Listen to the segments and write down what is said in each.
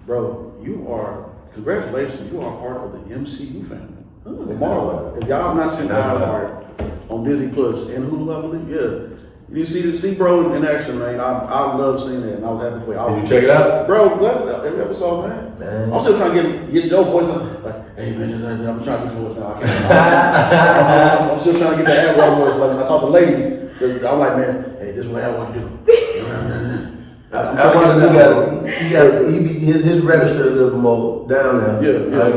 Bro, congratulations, you are part of the MCU family. The Marvel. If y'all have not seen Ironheart on Disney Plus and Hulu, I believe, yeah. You see bro in action, man. I love seeing that, and I was happy for you. Did you check it out? Bro, what? Every episode, man. I'm still trying to get Joe voice like, hey man, I'm trying to get voice now. I can't. I'm still trying to get the Adwell voice. Like when I talk to ladies, I'm like, man, hey, this is what I want to do. His register a little more down there. Yeah.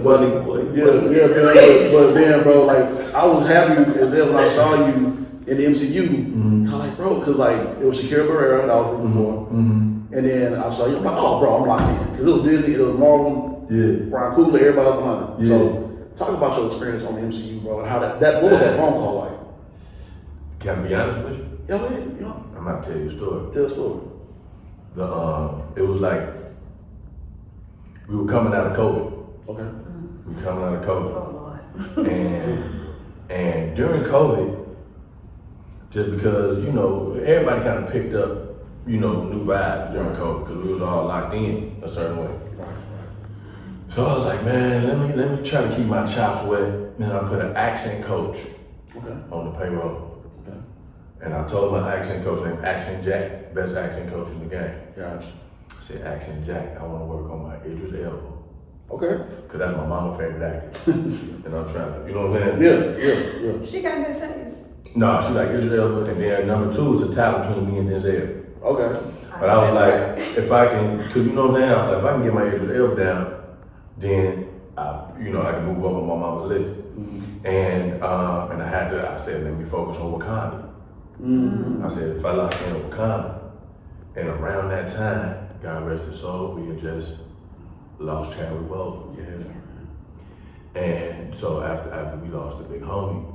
Funny. But then, bro, like I was happy as hell when I saw you in the MCU. I'm like, bro, because like it was Shakira Barrera that I was rooting for, and then I saw you. I'm like, oh, bro, I'm locked in because it was Disney, it was Marvel, Brian Coogler, everybody behind it. Yeah. So, talk about your experience on the MCU, bro, and how what was that phone call like? Can I be honest with you? Yeah, man. I'm about to tell you a story. Tell a story. It was like we were coming out of COVID. Okay. We were coming out of COVID. Oh Lord. and during COVID, just because, everybody kind of picked up, new vibes during COVID because we was all locked in a certain way. Right. So I was like, man, let me try to keep my chops wet. Then I put an accent coach on the payroll. Okay. And I told my accent coach named Accent Jack, best accent coach in the game. Gotcha. I said, Accent Jack, I want to work on my Idris Elba. Okay. Because that's my mama's favorite actor. And I'm trying to, you know what I'm saying? Yeah. She got good taste. No, she like Idris Elba, and then number 2 is a tie between me and Denzel. Okay. But I was like, if I can, because you know what I'm saying? Like, if I can get my Idris Elba down, then I can move up on my mama's list. And I said, let me focus on Wakanda. I said, if I lock in Wakanda, and around that time, God rest his soul, we had just lost Chadwick Boseman. Yeah. And so after we lost the big homie,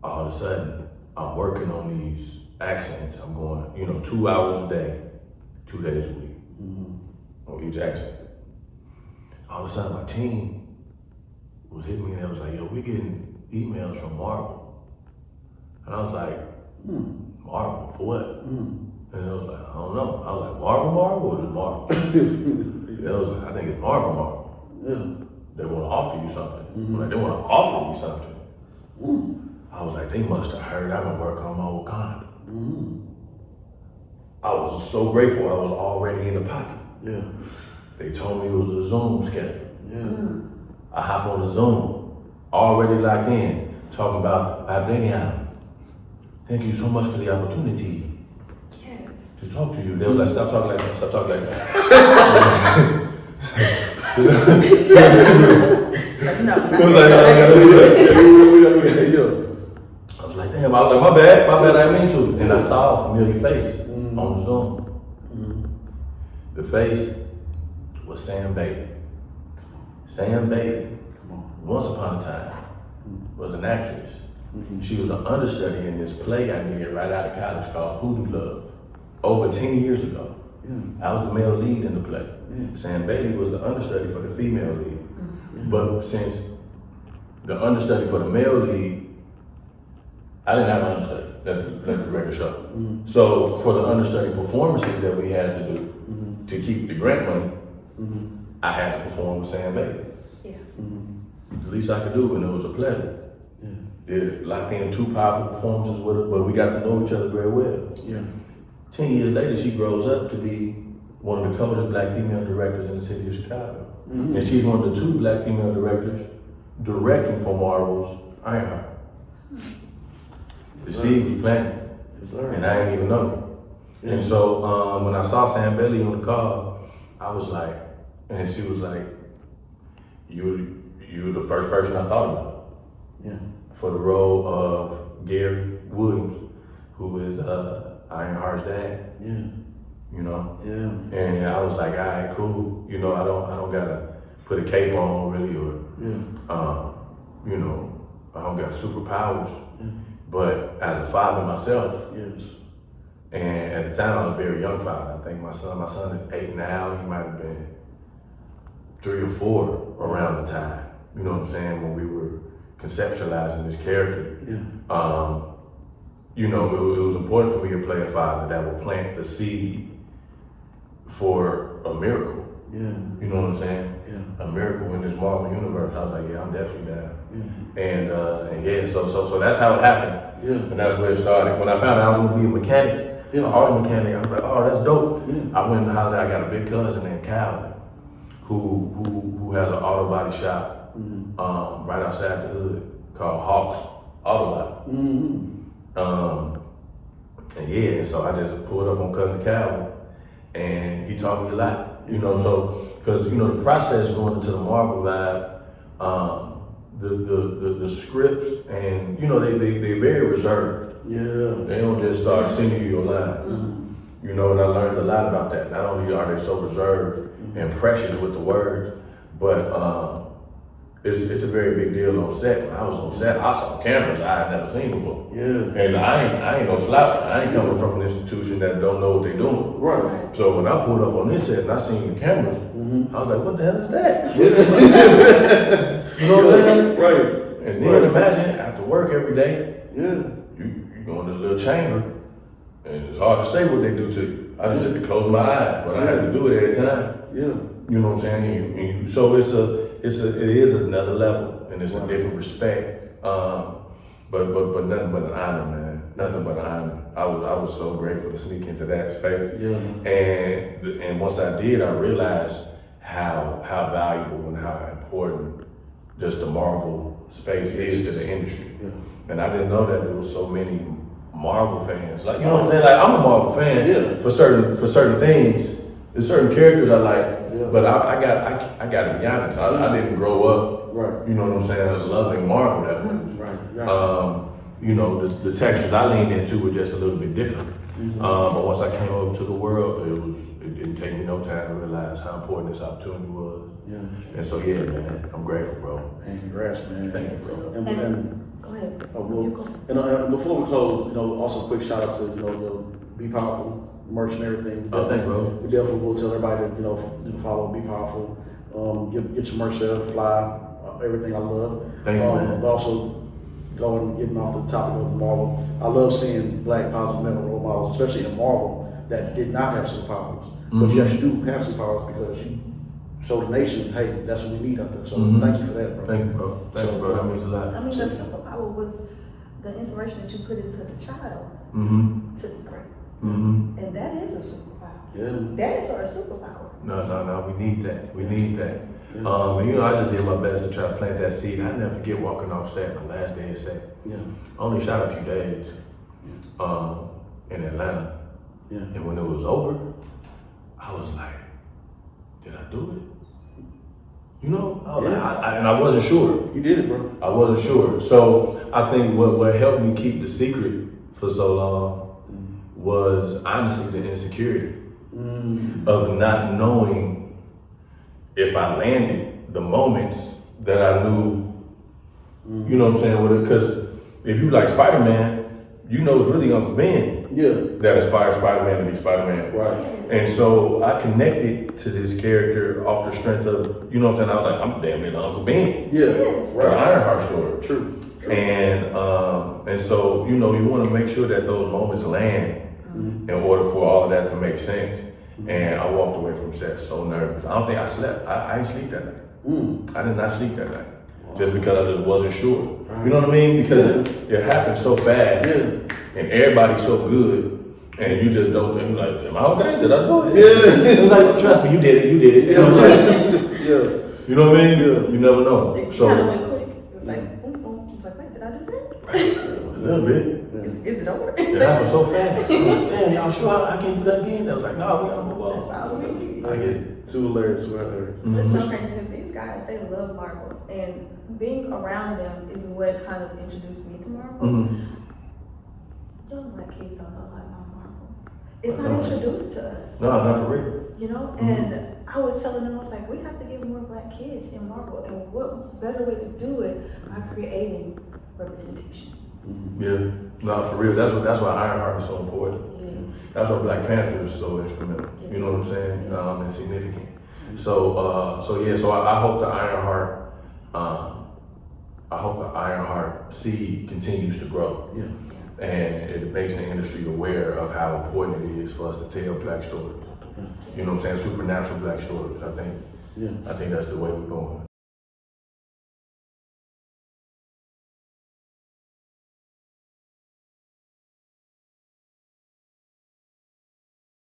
all of a sudden, I'm working on these accents. I'm going, 2 hours a day, 2 days a week, on each accent. All of a sudden, my team was hitting me and they was like, yo, we getting emails from Marvel. And I was like, Marvel, for what? And they was like, I don't know. I was like, Marvel or just Marvel? They was like, I think it's Marvel. Yeah. They want to offer you something. Like, they want to offer me something. I was like, they must have heard I'm gonna work on my Wakanda. I was so grateful I was already in the pocket. Yeah. They told me it was a Zoom schedule. Yeah. I hop on the Zoom, already locked in, talking about Vibranium. Thank you so much for the opportunity to talk to you. They was like, stop talking like that, stop talking like that. I was like, damn, I was like, my bad, I didn't mean to. And I saw a familiar face on the Zoom. The face was Sam Bailey. Sam Bailey, once upon a time, was an actress. She was an understudy in this play I did right out of college called Hoodoo Love, over 10 years ago. I was the male lead in the play. Sam Bailey was the understudy for the female lead. But since the understudy for the male lead, I didn't have an understudy, let the record show. So for the understudy performances that we had to do to keep the grant money, I had to perform with Sam Bailey. The least I could do, and it was a pleasure. Did locked in 2 powerful performances with her, but we got to know each other very well. 10 years later, she grows up to be one of the coldest black female directors in the city of Chicago. And she's one of the 2 black female directors directing for Marvel's Ironheart. The seed was planted, and I didn't even know. And so when I saw Sam Bailey on the call, I was like, and she was like, you were the first person I thought about. For the role of Gary Williams, who is Ironheart's dad. And I was like, all right, cool. I don't gotta put a cape on really, or I don't got superpowers. But as a father myself, and at the time I was a very young father. I think my son is 8 now. He might have been 3 or 4 around the time. You know what I'm saying? When we were conceptualizing this character. It was important for me to play a father that would plant the seed for a miracle. Yeah. You know what I'm saying? Yeah. A miracle in this Marvel universe. I was like, yeah, I'm definitely down. Yeah. And yeah, so that's how it happened. Yeah. And that's where it started. When I found out I was gonna be a mechanic, Yeah. an auto mechanic, I was like, oh, that's dope. Yeah. I went and hollered. I got a big cousin named Calvin, who has an auto body shop right outside the hood called Hawks Auto Body. And yeah, so I just pulled up on cousin Calvin, and he taught me a lot. You know, so because the process going into the Marvel vibe, the scripts and they very reserved. Yeah. They don't just start sending you your lines. You know, and I learned a lot about that. Not only are they so reserved and precious with the words, but it's a very big deal on set. When I was on set, I saw cameras I had never seen before. Yeah. And I ain't no slouch. I ain't coming from an institution that don't know what they doing. Right. So when I pulled up on this set and I seen the cameras, I was like, what the hell is that? You know what I'm saying? Right. And then imagine after work every day, Yeah. you go in this little chamber, and it's hard to say what they do to you. I just had to close my eyes, but I had to do it every time. Yeah. You know what I'm saying? So it is another level, and it's a different respect. But nothing but an honor, man. Nothing but an honor. I was so grateful to sneak into that space. Yeah. And once I did, I realized how valuable and how important just the Marvel space is to the industry. Yeah. And I didn't know that there was so many Marvel fans. Like, you know what I'm saying? Like, I'm a Marvel fan for certain things. There's certain characters I like, but I got to be honest. I didn't grow up, you know what I'm saying, loving Marvel that much. Right. Gotcha. The textures I leaned into were just a little bit different. But once I came over to the world, it didn't take me no time to realize how important this opportunity was. Yeah. And so yeah, man, I'm grateful, bro. And congrats, man. Thank you, bro. And Go ahead. And before we close, also a quick shout out to your Be Powerful merch and everything. Oh, thank you, bro. We definitely will tell everybody to follow Be Powerful. Get your merch there, fly, everything I love. Thank you, man. But also getting off the topic of Marvel, I love seeing black positive mental role models, especially in Marvel, that did not have superpowers, but you actually do have superpowers because you show the nation, hey, that's what we need out there. So thank you for that, bro. Thank you, bro. Thank you, bro. That means a lot. I mean, the superpower was the inspiration that you put into the child to be great. And that is a superpower. Yeah. Dads are a superpower. No, we need that. We need that. I just did my best to try to plant that seed. I never forget walking off set, my last day of set. Yeah. I only shot a few days in Atlanta. Yeah. And when it was over, I was like, did I do it? You know? And I wasn't sure. You did it, bro. I wasn't sure. So I think what helped me keep the secret for so long was honestly the insecurity of not knowing if I landed the moments that I knew, you know what I'm saying? Because if you like Spider-Man, you know it's really Uncle Ben that inspired Spider-Man to be Spider-Man. Right. And so I connected to this character off the strength of, you know what I'm saying? I was like, I'm damn near the Uncle Ben. Yeah. Yes. The Ironheart story. True. And so, you want to make sure that those moments land in order for all of that to make sense. And I walked away from set so nervous. I don't think I slept. I ain't sleep that night. I did not sleep that night. Just because I just wasn't sure. You know what I mean? Because it happened so fast. And everybody's so good. And you just don't, you're like, am I okay? Did I do it? It was like, trust me, you did it. It was like, you know what I mean? You never know. It So kind of went quick. It was like, boom, boom. I was like, wait, did I do that? a little bit. Is it over? It happened so fast. I'm like, damn, y'all sure I can't do that again? I was like, no, we gotta move That's on. all we need. I get it. Too hilarious. It's so crazy because these guys, they love Marvel. And being around them is what kind of introduced me to Marvel. Young black kids don't know a lot about Marvel. It's not introduced to us. No, not for real. You know, and I was telling them, I was like, we have to get more black kids in Marvel, and what better way to do it by creating representation. Yeah, no, for real. That's why Ironheart is so important. That's why Black Panther is so instrumental. You know what I'm saying? And significant. So I hope the Ironheart seed continues to grow. And it makes the industry aware of how important it is for us to tell black stories. You know what I'm saying? Supernatural black stories. I think Yeah. that's the way we're going.